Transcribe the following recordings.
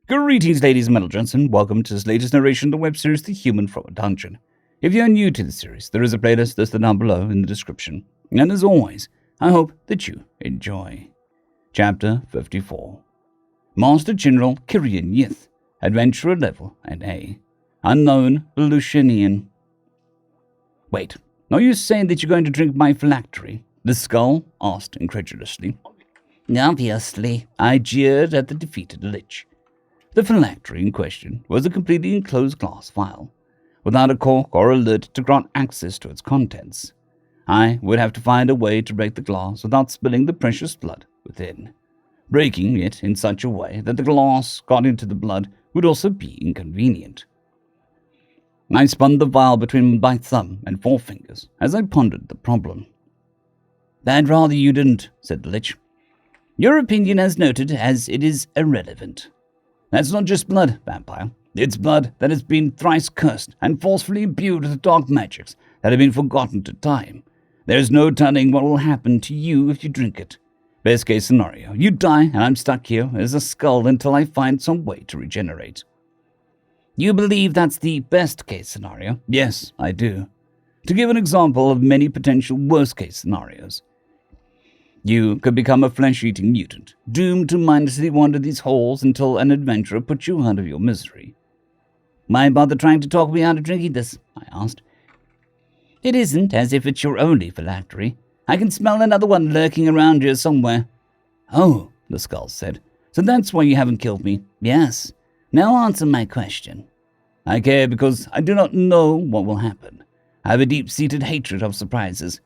Greetings, ladies and gentlemen, and welcome to this latest narration of the web series The Human from a Dungeon. If you're new to the series, there is a playlist listed down below in the description. And as always, I hope that you enjoy. Chapter 54. Master General Kirian Yith, Adventurer Level NA. Unknown Lushianian. Wait, are you saying that you're going to drink my phylactery? The skull asked incredulously. Obviously, I jeered at the defeated lich. The phylactery in question was a completely enclosed glass vial, without a cork or a lid to grant access to its contents. I would have to find a way to break the glass without spilling the precious blood within. Breaking it in such a way that the glass got into the blood would also be inconvenient. I spun the vial between my thumb and forefingers as I pondered the problem. "I'd rather you didn't," said the lich. "Your opinion as noted, as it is irrelevant. That's not just blood, vampire. It's blood that has been thrice cursed and forcefully imbued with dark magics that have been forgotten to time. There's no telling what will happen to you if you drink it. Best case scenario, you die and I'm stuck here as a skull until I find some way to regenerate." "You believe that's the best case scenario?" "Yes, I do. To give an example of many potential worst case scenarios, you could become a flesh-eating mutant, doomed to mindlessly wander these halls until an adventurer puts you out of your misery." "Why bother trying to talk me out of drinking this?" I asked. "It isn't as if it's your only phylactery. I can smell another one lurking around here somewhere." "Oh," the skull said, "so that's why you haven't killed me." "Yes. Now answer my question." "I care because I do not know what will happen. I have a deep-seated hatred of surprises."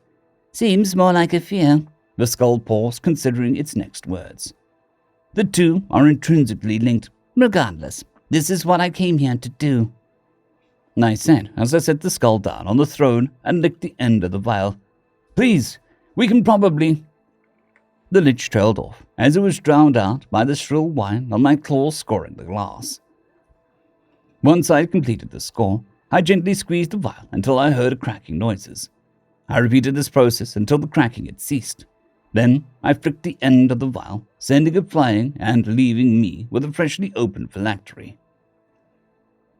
"Seems more like a fear." The skull paused, considering its next words. "The two are intrinsically linked." "Regardless, this is what I came here to do," I said as I set the skull down on the throne and licked the end of the vial. "Please, we can probably—" The lich trailed off as it was drowned out by the shrill whine of my claws scoring the glass. Once I had completed the score, I gently squeezed the vial until I heard cracking noises. I repeated this process until the cracking had ceased. Then I flicked the end of the vial, sending it flying and leaving me with a freshly opened phylactery.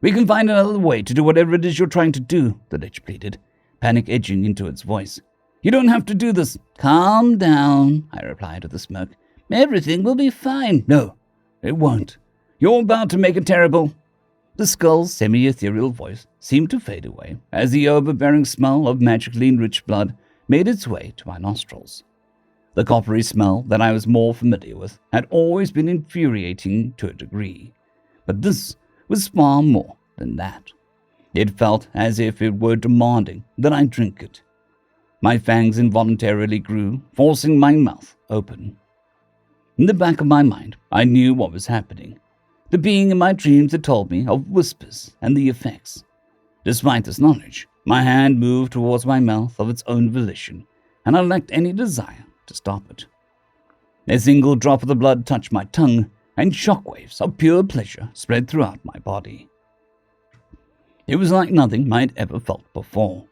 "We can find another way to do whatever it is you're trying to do," the lich pleaded, panic edging into its voice. "You don't have to do this." "Calm down," I replied with a smirk. "Everything will be fine." "No, it won't. You're about to make a terrible—" The skull's semi-ethereal voice seemed to fade away as the overbearing smell of magically enriched blood made its way to my nostrils. The coppery smell that I was more familiar with had always been infuriating to a degree, but this was far more than that. It felt as if it were demanding that I drink it. My fangs involuntarily grew, forcing my mouth open. In the back of my mind, I knew what was happening. The being in my dreams had told me of whispers and the effects. Despite this knowledge, my hand moved towards my mouth of its own volition, and I lacked any desire to stop it. A single drop of the blood touched my tongue, and shockwaves of pure pleasure spread throughout my body. It was like nothing I had ever felt before.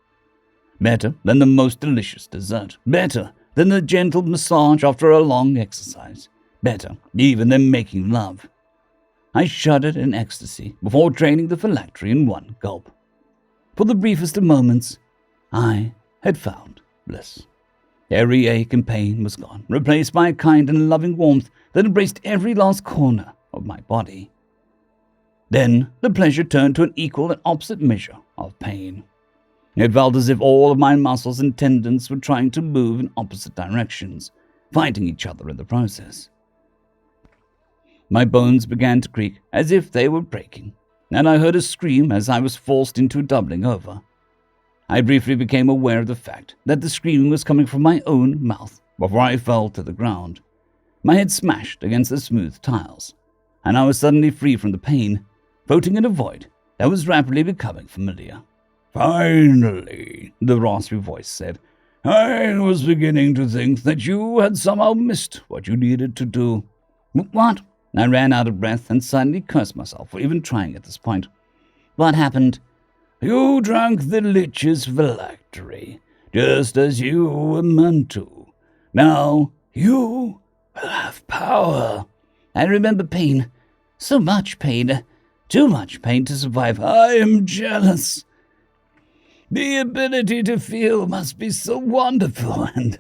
Better than the most delicious dessert. Better than the gentle massage after a long exercise. Better even than making love. I shuddered in ecstasy before draining the phylactery in one gulp. For the briefest of moments, I had found bliss. Every ache and pain was gone, replaced by a kind and loving warmth that embraced every last corner of my body. Then the pleasure turned to an equal and opposite measure of pain. It felt as if all of my muscles and tendons were trying to move in opposite directions, fighting each other in the process. My bones began to creak as if they were breaking, and I heard a scream as I was forced into doubling over. I briefly became aware of the fact that the screaming was coming from my own mouth before I fell to the ground. My head smashed against the smooth tiles, and I was suddenly free from the pain, floating in a void that was rapidly becoming familiar. "Finally," the raspy voice said. "I was beginning to think that you had somehow missed what you needed to do." "What?" I ran out of breath and suddenly cursed myself for even trying at this point. "What happened?" "You drank the lich's phylactery, just as you were meant to. Now you will have power." "I remember pain. So much pain. Too much pain to survive. I am jealous. The ability to feel must be so wonderful and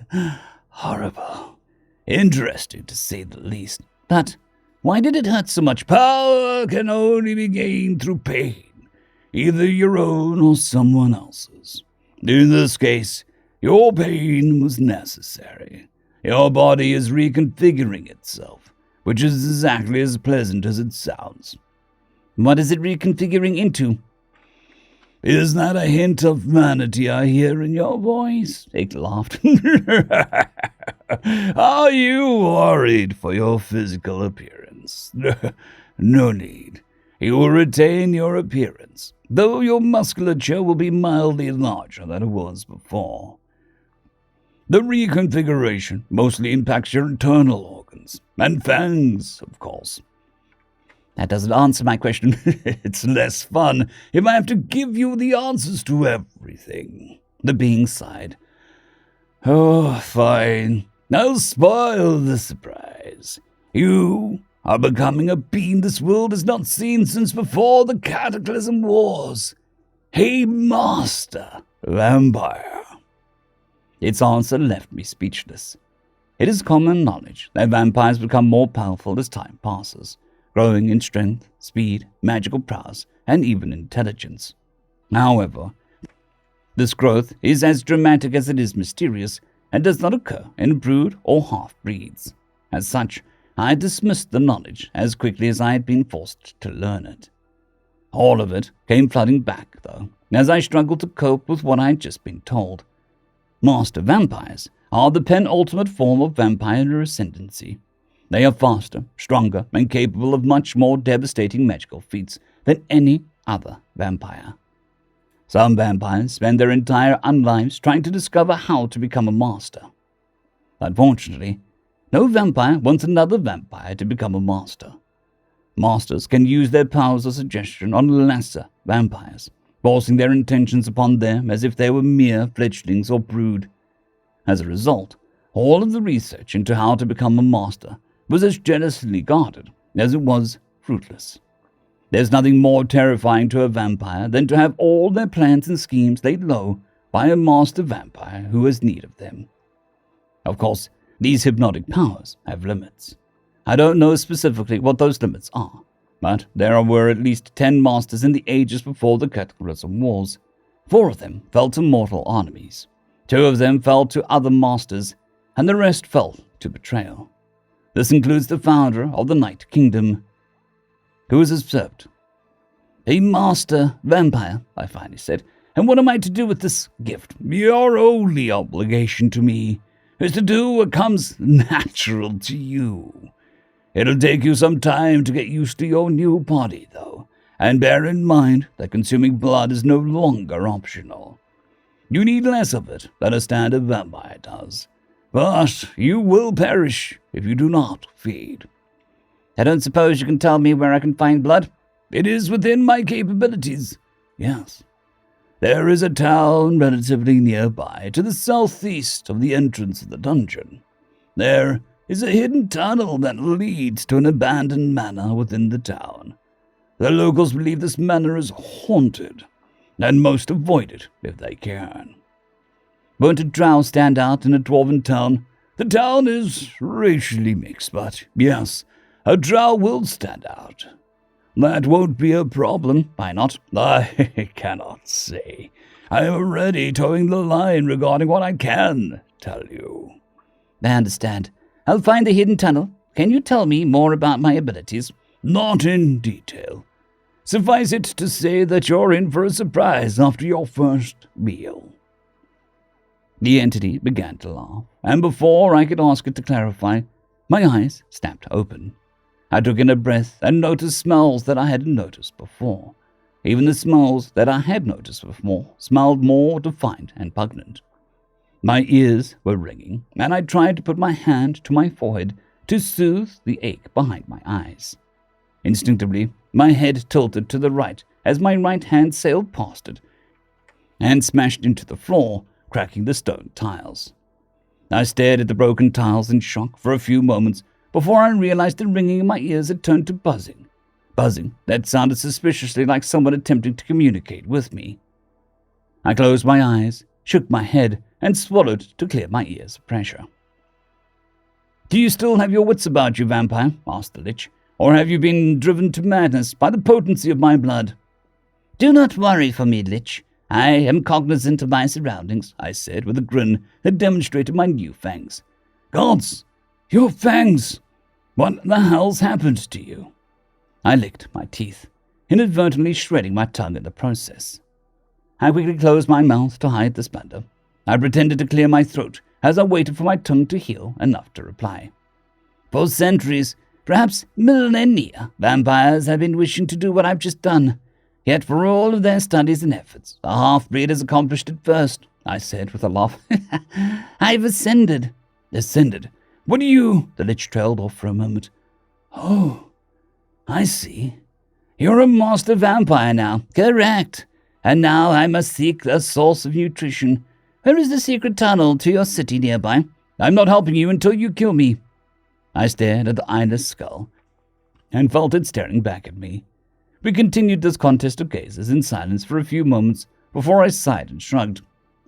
horrible. Interesting, to say the least. But why did it hurt so much? Power can only be gained through pain, either your own or someone else's. In this case, your pain was necessary. Your body is reconfiguring itself, which is exactly as pleasant as it sounds. What is it reconfiguring into? Is that a hint of vanity I hear in your voice? It laughed. Are you worried for your physical appearance? No need. You will retain your appearance, though your musculature will be mildly larger than it was before. The reconfiguration mostly impacts your internal organs, and fangs, of course. That doesn't answer my question. It's less fun if I have to give you the answers to everything. The being sighed. Oh, fine. I'll spoil the surprise. You are becoming a being this world has not seen since before the Cataclysm Wars. A master vampire. Its answer left me speechless. It is common knowledge that vampires become more powerful as time passes, growing in strength, speed, magical prowess, and even intelligence. However, this growth is as dramatic as it is mysterious and does not occur in brood or half-breeds. As such, I dismissed the knowledge as quickly as I had been forced to learn it. All of it came flooding back, though, as I struggled to cope with what I had just been told. Master vampires are the penultimate form of vampire ascendancy. They are faster, stronger, and capable of much more devastating magical feats than any other vampire. Some vampires spend their entire unlives trying to discover how to become a master. Unfortunately, no vampire wants another vampire to become a master. Masters can use their powers of suggestion on lesser vampires, forcing their intentions upon them as if they were mere fledglings or brood. As a result, all of the research into how to become a master was as jealously guarded as it was fruitless. There's nothing more terrifying to a vampire than to have all their plans and schemes laid low by a master vampire who has need of them. Of course, these hypnotic powers have limits. I don't know specifically what those limits are, but there were at least 10 masters in the ages before the Cataclysm Wars. 4 of them fell to mortal enemies. 2 of them fell to other masters, and the rest fell to betrayal. This includes the founder of the Night Kingdom, who was usurped. A master vampire, I finally said, and what am I to do with this gift? Your only obligation to me is to do what comes natural to you. It'll take you some time to get used to your new body, though, and bear in mind that consuming blood is no longer optional. You need less of it than a standard vampire does. But you will perish if you do not feed. I don't suppose you can tell me where I can find blood? It is within my capabilities, yes. There is a town relatively nearby to the southeast of the entrance of the dungeon. There is a hidden tunnel that leads to an abandoned manor within the town. The locals believe this manor is haunted, and most avoid it if they can. Won't a drow stand out in a dwarven town? The town is racially mixed, but yes, a drow will stand out. That won't be a problem. Why not? I cannot say. I am already towing the line regarding what I can tell you. I understand. I'll find the hidden tunnel. Can you tell me more about my abilities? Not in detail. Suffice it to say that you're in for a surprise after your first meal. The entity began to laugh, and before I could ask it to clarify, my eyes snapped open. I took in a breath and noticed smells that I hadn't noticed before. Even the smells that I had noticed before smelled more defined and pungent. My ears were ringing, and I tried to put my hand to my forehead to soothe the ache behind my eyes. Instinctively, my head tilted to the right as my right hand sailed past it and smashed into the floor, cracking the stone tiles. I stared at the broken tiles in shock for a few moments before I realized the ringing in my ears had turned to buzzing, buzzing that sounded suspiciously like someone attempting to communicate with me. I closed my eyes, shook my head, and swallowed to clear my ears of pressure. "Do you still have your wits about you, vampire?" asked the Lich, "or have you been driven to madness by the potency of my blood?" "Do not worry for me, Lich. I am cognizant of my surroundings," I said with a grin that demonstrated my new fangs. "Gods, your fangs! What the hell's happened to you?" I licked my teeth, inadvertently shredding my tongue in the process. I quickly closed my mouth to hide the splendor. I pretended to clear my throat as I waited for my tongue to heal enough to reply. "For centuries, perhaps millennia, vampires have been wishing to do what I've just done. Yet for all of their studies and efforts, a half-breed has accomplished it first," I said with a laugh. "I've ascended." "Ascended? What do you—" The Lich trailed off for a moment. "Oh, I see. You're a master vampire now." "Correct. And now I must seek a source of nutrition. Where is the secret tunnel to your city nearby?" "I'm not helping you until you kill me." I stared at the eyeless skull and felt it staring back at me. We continued this contest of gazes in silence for a few moments before I sighed and shrugged.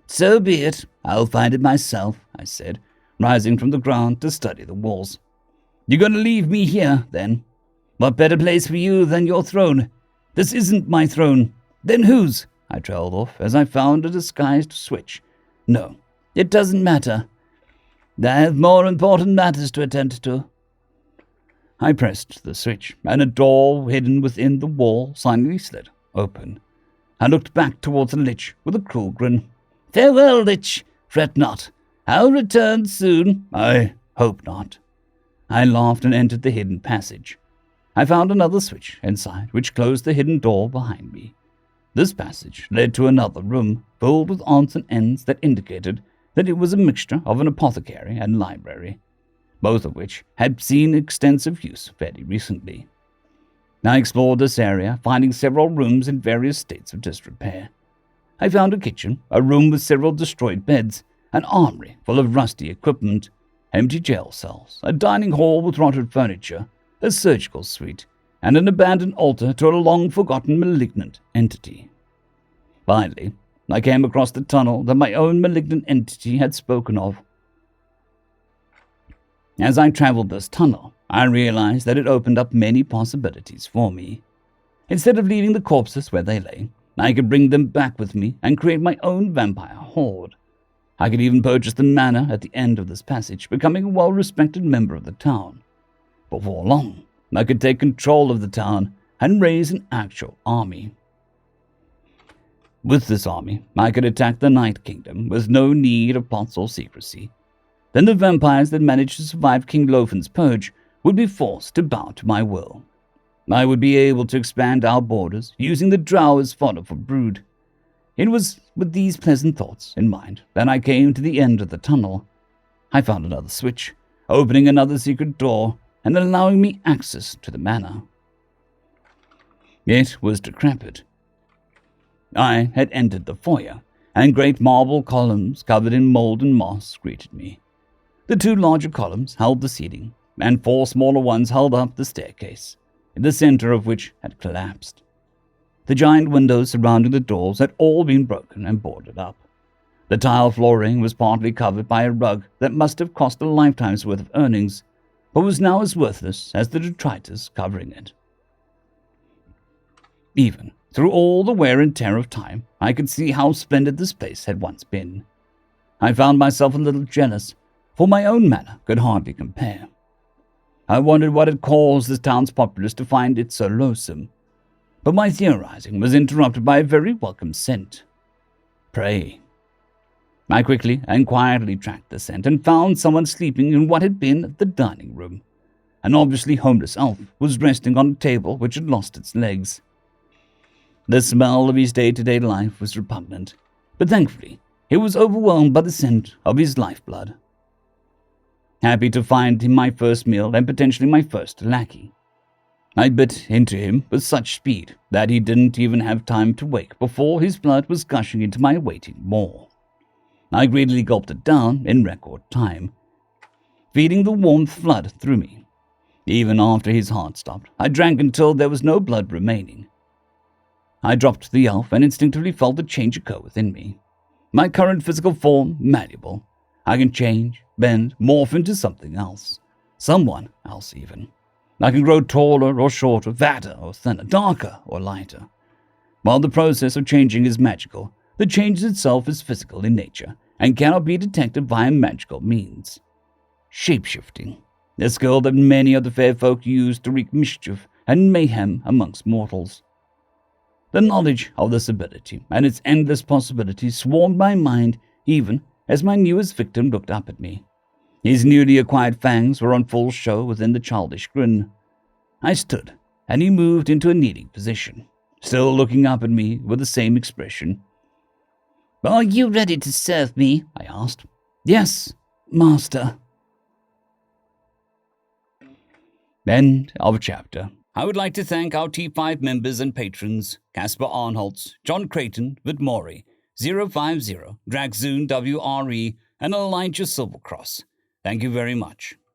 "So be it. I'll find it myself," I said, rising from the ground to study the walls. "You're going to leave me here, then? What better place for you than your throne? This isn't my throne. Then whose?" I trailed off as I found a disguised switch. "No, it doesn't matter. I have more important matters to attend to." I pressed the switch, and a door hidden within the wall silently slid open. I looked back towards the Lich with a cruel grin. "Farewell, Lich. Fret not. I'll return soon." "I hope not." I laughed and entered the hidden passage. I found another switch inside, which closed the hidden door behind me. This passage led to another room filled with odds and ends that indicated that it was a mixture of an apothecary and library, both of which had seen extensive use fairly recently. I explored this area, finding several rooms in various states of disrepair. I found a kitchen, a room with several destroyed beds, an armory full of rusty equipment, empty jail cells, a dining hall with rotted furniture, a surgical suite, and an abandoned altar to a long-forgotten malignant entity. Finally, I came across the tunnel that my own malignant entity had spoken of. As I traveled this tunnel, I realized that it opened up many possibilities for me. Instead of leaving the corpses where they lay, I could bring them back with me and create my own vampire horde. I could even purchase the manor at the end of this passage, becoming a well-respected member of the town. Before long, I could take control of the town and raise an actual army. With this army, I could attack the Night Kingdom with no need of plots or secrecy. Then the vampires that managed to survive King Lofin's purge would be forced to bow to my will. I would be able to expand our borders, using the drow as fodder for brood. It was with these pleasant thoughts in mind that I came to the end of the tunnel. I found another switch, opening another secret door and allowing me access to the manor. It was decrepit. I had entered the foyer, and great marble columns covered in mold and moss greeted me. The two larger columns held the ceiling, and four smaller ones held up the staircase, the center of which had collapsed. The giant windows surrounding the doors had all been broken and boarded up. The tile flooring was partly covered by a rug that must have cost a lifetime's worth of earnings, but was now as worthless as the detritus covering it. Even through all the wear and tear of time, I could see how splendid this place had once been. I found myself a little jealous, for my own manor could hardly compare. I wondered what had caused this town's populace to find it so loathsome, but my theorizing was interrupted by a very welcome scent. Prey. I quickly and quietly tracked the scent and found someone sleeping in what had been the dining room. An obviously homeless elf was resting on a table which had lost its legs. The smell of his day-to-day life was repugnant, but thankfully he was overwhelmed by the scent of his lifeblood. Happy to find him my first meal and potentially my first lackey, I bit into him with such speed that he didn't even have time to wake before his blood was gushing into my waiting maw. I greedily gulped it down in record time, feeding the warmth flood through me. Even after his heart stopped, I drank until there was no blood remaining. I dropped the elf and instinctively felt the change occur within me. My current physical form, malleable. I can change, bend, morph into something else. Someone else even. I can grow taller or shorter, fatter or thinner, darker or lighter. While the process of changing is magical, the change itself is physical in nature and cannot be detected via magical means. Shapeshifting, a skill that many of the fair folk use to wreak mischief and mayhem amongst mortals. The knowledge of this ability and its endless possibilities swarmed my mind even as my newest victim looked up at me. His newly acquired fangs were on full show within the childish grin. I stood, and he moved into a kneeling position, still looking up at me with the same expression. "Are you ready to serve me?" I asked. "Yes, master." End of chapter. I would like to thank our T5 members and patrons, Casper Arnholtz, Jon Creighton, W.R.E, 050, Dragzoon W.R.E, and Elijah Silvercross. Thank you very much.